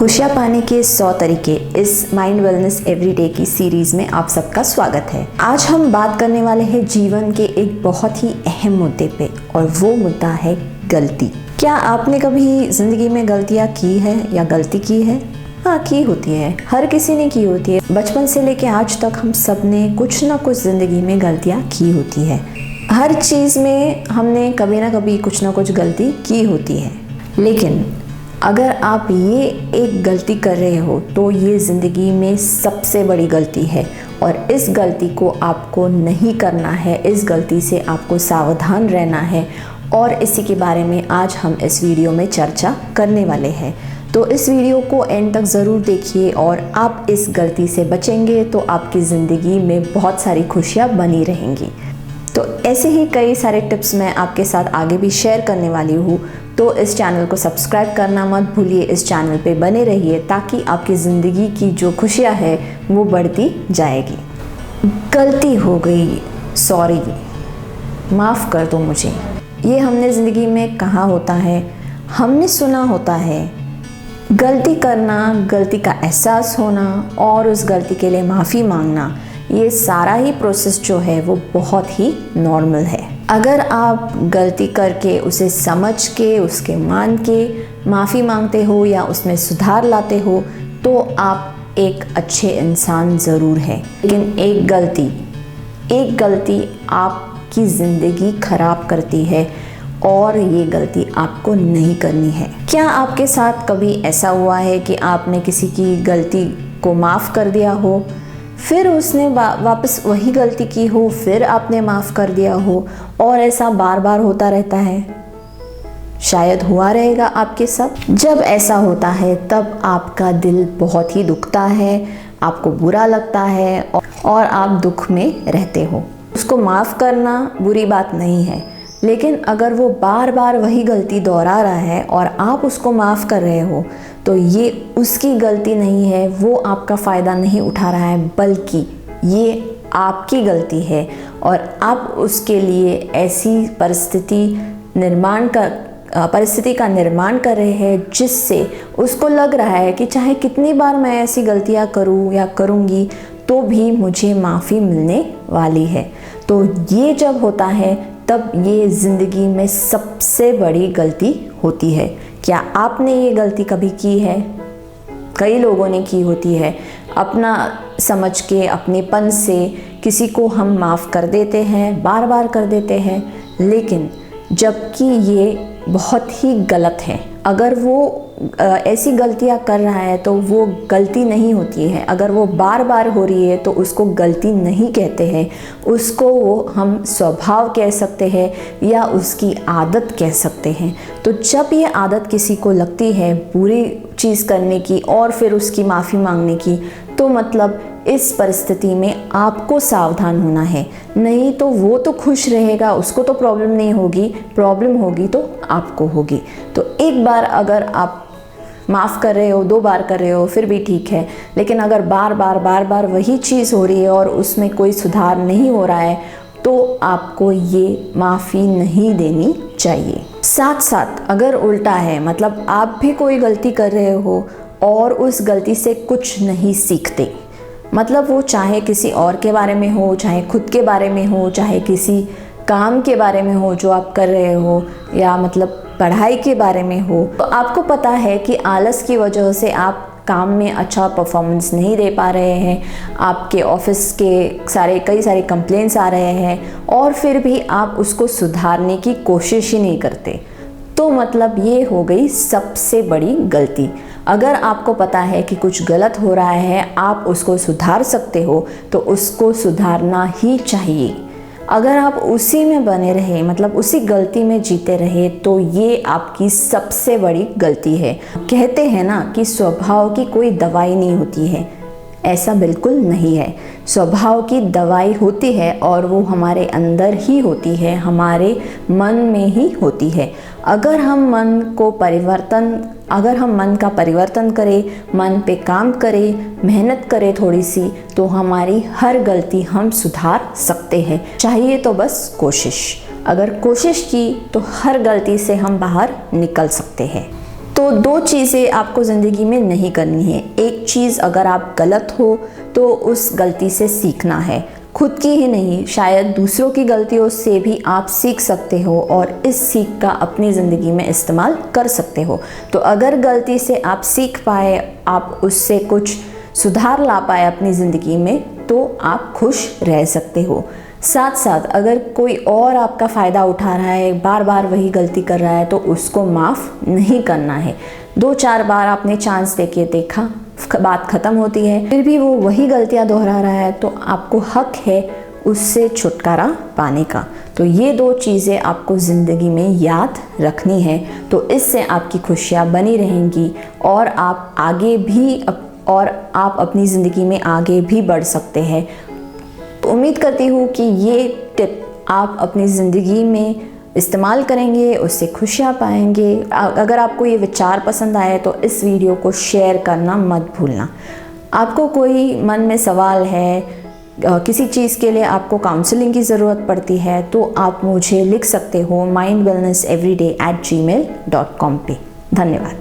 खुशियाँ पाने के 100 तरीके इस माइंड वेलनेस एवरीडे की सीरीज़ में आप सबका स्वागत है। आज हम बात करने वाले हैं जीवन के एक बहुत ही अहम मुद्दे पे, और वो मुद्दा है गलती। क्या आपने कभी ज़िंदगी में गलतियाँ की है या गलती की है? हाँ, की होती है, हर किसी ने की होती है। बचपन से लेके आज तक हम सब ने कुछ ना कुछ ज़िंदगी में गलतियाँ की होती है। हर चीज़ में हमने कभी ना कभी कुछ ना कुछ गलती की होती है। लेकिन अगर आप ये एक गलती कर रहे हो तो ये ज़िंदगी में सबसे बड़ी गलती है, और इस गलती को आपको नहीं करना है। इस गलती से आपको सावधान रहना है, और इसी के बारे में आज हम इस वीडियो में चर्चा करने वाले हैं। तो इस वीडियो को एंड तक ज़रूर देखिए, और आप इस गलती से बचेंगे तो आपकी ज़िंदगी में बहुत सारी खुशियाँ बनी रहेंगी। तो ऐसे ही कई सारे टिप्स मैं आपके साथ आगे भी शेयर करने वाली हूँ। तो इस चैनल को सब्सक्राइब करना मत भूलिए, इस चैनल पे बने रहिए ताकि आपकी ज़िंदगी की जो खुशियाँ है वो बढ़ती जाएगी। गलती हो गई, सॉरी, माफ़ कर दो मुझे, ये हमने ज़िंदगी में कहा होता है, हमने सुना होता है। गलती करना, गलती का एहसास होना और उस गलती के लिए माफ़ी मांगना, ये सारा ही प्रोसेस जो है वो बहुत ही नॉर्मल है। अगर आप गलती करके उसे समझ के, उसके मान के माफ़ी मांगते हो या उसमें सुधार लाते हो तो आप एक अच्छे इंसान ज़रूर हैं। लेकिन एक गलती आपकी ज़िंदगी ख़राब करती है, और ये गलती आपको नहीं करनी है। क्या आपके साथ कभी ऐसा हुआ है कि आपने किसी की गलती को माफ़ कर दिया हो, फिर उसने वापस वही गलती की हो, फिर आपने माफ़ कर दिया हो, और ऐसा बार बार होता रहता है? शायद हुआ रहेगा आपके साथ। जब ऐसा होता है तब आपका दिल बहुत ही दुखता है, आपको बुरा लगता है, और आप दुख में रहते हो। उसको माफ़ करना बुरी बात नहीं है, लेकिन अगर वो बार बार वही गलती दोहरा रहा है और आप उसको माफ़ कर रहे हो तो ये उसकी गलती नहीं है, वो आपका फ़ायदा नहीं उठा रहा है, बल्कि ये आपकी गलती है। और आप उसके लिए ऐसी परिस्थिति का निर्माण कर रहे हैं जिससे उसको लग रहा है कि चाहे कितनी बार मैं ऐसी गलतियाँ करूँ या करूँगी तो भी मुझे माफ़ी मिलने वाली है। तो ये जब होता है तब ये ज़िंदगी में सबसे बड़ी गलती होती है। क्या आपने ये गलती कभी की है? कई लोगों ने की होती है। अपना समझ के, अपनेपन से किसी को हम माफ़ कर देते हैं, बार बार कर देते हैं, लेकिन जबकि ये बहुत ही गलत है। अगर वो ऐसी गलतियाँ कर रहा है तो वो गलती नहीं होती है। अगर वो बार बार हो रही है तो उसको गलती नहीं कहते हैं, उसको वो हम स्वभाव कह सकते हैं या उसकी आदत कह सकते हैं। तो जब ये आदत किसी को लगती है बुरी चीज़ करने की और फिर उसकी माफ़ी मांगने की, तो मतलब इस परिस्थिति में आपको सावधान होना है। नहीं तो वो तो खुश रहेगा, उसको तो प्रॉब्लम नहीं होगी, प्रॉब्लम होगी तो आपको होगी। तो एक बार अगर आप माफ़ कर रहे हो, 2 बार कर रहे हो, फिर भी ठीक है। लेकिन अगर बार बार वही चीज़ हो रही है और उसमें कोई सुधार नहीं हो रहा है तो आपको ये माफ़ी नहीं देनी चाहिए। साथ साथ अगर उल्टा है, मतलब आप भी कोई गलती कर रहे हो और उस गलती से कुछ नहीं सीखते, मतलब वो चाहे किसी और के बारे में हो, चाहे खुद के बारे में हो, चाहे किसी काम के बारे में हो जो आप कर रहे हो, या मतलब पढ़ाई के बारे में हो, तो आपको पता है कि आलस की वजह से आप काम में अच्छा परफॉर्मेंस नहीं दे पा रहे हैं, आपके ऑफिस के कई सारे कंप्लेंट्स आ रहे हैं, और फिर भी आप उसको सुधारने की कोशिश ही नहीं करते, तो मतलब ये हो गई सबसे बड़ी गलती। अगर आपको पता है कि कुछ गलत हो रहा है, आप उसको सुधार सकते हो तो उसको सुधारना ही चाहिए। अगर आप उसी में बने रहे, मतलब उसी गलती में जीते रहे, तो ये आपकी सबसे बड़ी गलती है। कहते हैं ना कि स्वभाव की कोई दवाई नहीं होती है, ऐसा बिल्कुल नहीं है। स्वभाव की दवाई होती है और वो हमारे अंदर ही होती है, हमारे मन में ही होती है। अगर हम मन का परिवर्तन करें, मन पे काम करें, मेहनत करें थोड़ी सी, तो हमारी हर गलती हम सुधार सकते हैं। चाहिए तो बस कोशिश। अगर कोशिश की तो हर गलती से हम बाहर निकल सकते हैं। तो दो चीज़ें आपको ज़िंदगी में नहीं करनी है। एक चीज़, अगर आप गलत हो तो उस गलती से सीखना है, खुद की ही नहीं, शायद दूसरों की गलतियों से भी आप सीख सकते हो और इस सीख का अपनी ज़िंदगी में इस्तेमाल कर सकते हो। तो अगर गलती से आप सीख पाए, आप उससे कुछ सुधार ला पाए अपनी ज़िंदगी में, तो आप खुश रह सकते हो। साथ साथ अगर कोई और आपका फ़ायदा उठा रहा है, बार बार वही गलती कर रहा है, तो उसको माफ़ नहीं करना है। 2-4 बार आपने चांस देके देखा, बात ख़त्म होती है, फिर भी वो वही गलतियां दोहरा रहा है, तो आपको हक है उससे छुटकारा पाने का। तो ये दो चीज़ें आपको ज़िंदगी में याद रखनी है, तो इससे आपकी खुशियाँ बनी रहेंगी और आप अपनी ज़िंदगी में आगे भी बढ़ सकते हैं। तो उम्मीद करती हूँ कि ये टिप आप अपनी ज़िंदगी में इस्तेमाल करेंगे, उससे खुशियाँ पाएंगे। अगर आपको ये विचार पसंद आए तो इस वीडियो को शेयर करना मत भूलना। आपको कोई मन में सवाल है, किसी चीज़ के लिए आपको काउंसलिंग की ज़रूरत पड़ती है, तो आप मुझे लिख सकते हो mindwellnesseveryday@gmail.com पे। धन्यवाद।